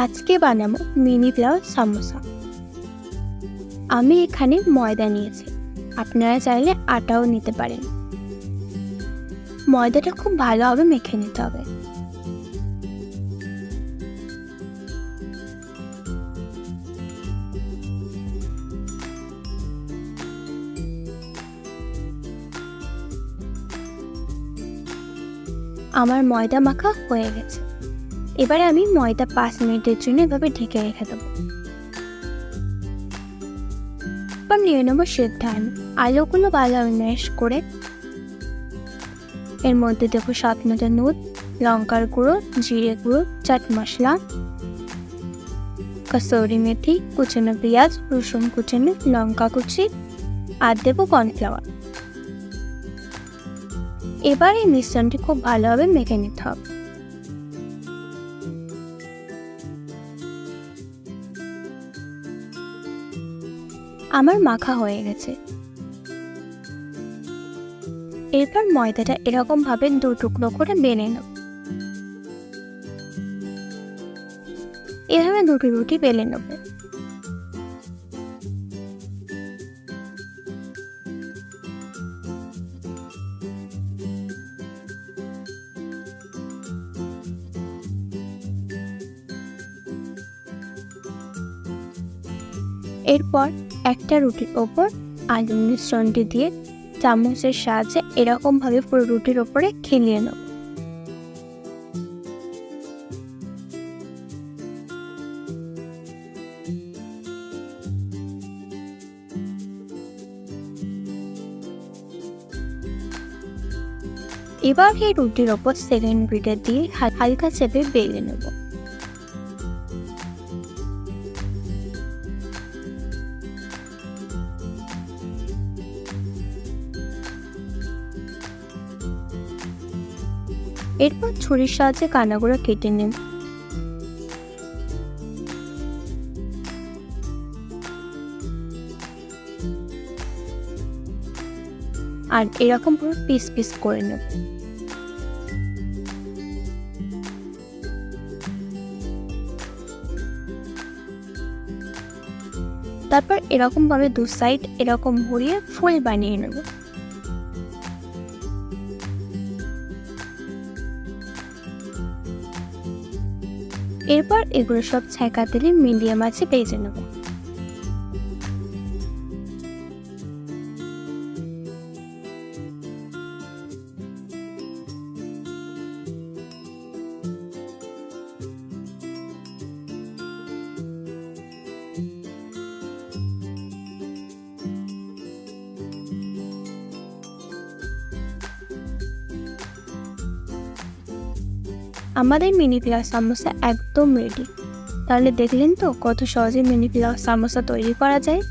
আজকে বানাবো মিনি পোলাও সামোসা। আমি এখানে ময়দা নিয়েছি, আপনারা চাইলে আটাও নিতে পারেন। ময়দাটা খুব ভালোভাবে মেখে নিতে হবে। আমার ময়দা মাখা হয়ে গেছে। এবারে আমি ময়দা 5 মিনিটের জন্য এভাবে ঢেকে রেখে দেবো। এবার নিয়ে নেবো সেদ্ধ আলু। আলুগুলো ভালোভাবে ম্যাশ করে এর মধ্যে দেবো স্বাদ মতো নুন, লঙ্কার গুঁড়ো, জিরে গুঁড়ো, চাট মশলা, কসুরি মেথি, কুচানো পেঁয়াজ, রসুন কুচানো, লঙ্কা কুচি আর দেবো কর্নফ্লাওয়ার। এবার এই মিশ্রণটি খুব ভালোভাবে মেখে নিতে হবে। আমার মাখা হয়ে গেছে। এরপর ময়দাটা এরকম ভাবে 2 টুকরো করে বেলে নেব। এভাবে 2টি রুটি বেলে নেব। এরপর একটা রুটির ওপর আলুর মিশ্রণটি দিয়ে চামচের সাহায্যে এরকম ভাবে পুরো রুটির ওপরে খেলিয়ে নেব। এবার এই রুটির ওপর সেকেন্ড পিঠে দিয়ে হালকা চেপে বেলে নেব। এরপর ছুরির সাহায্যে কানাগুলো কেটে নেব। আর এরকম পুরো পিস পিস করে নেব। তারপর এরকম ভাবে 2 সাইড এরকম ঘুরিয়ে ফুল বানিয়ে নেব। এরপর এগুলো সব ছাঁকা তেলে মিডিয়াম আঁচে ভেজে নেব। আমাদের মিনি পোলাও সামোসা একদম রেডি। তাহলে দেখলেন তো কত সহজে মিনি পোলাও সামোসা তৈরি করা যায়।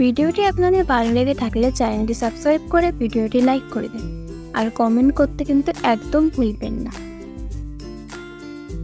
ভিডিওটি আপনাদের ভালো লেগে থাকলে চ্যানেলটি সাবস্ক্রাইব করে ভিডিওটি লাইক করে দিন আর কমেন্ট করতে কিন্তু একদম ভুলবেন না।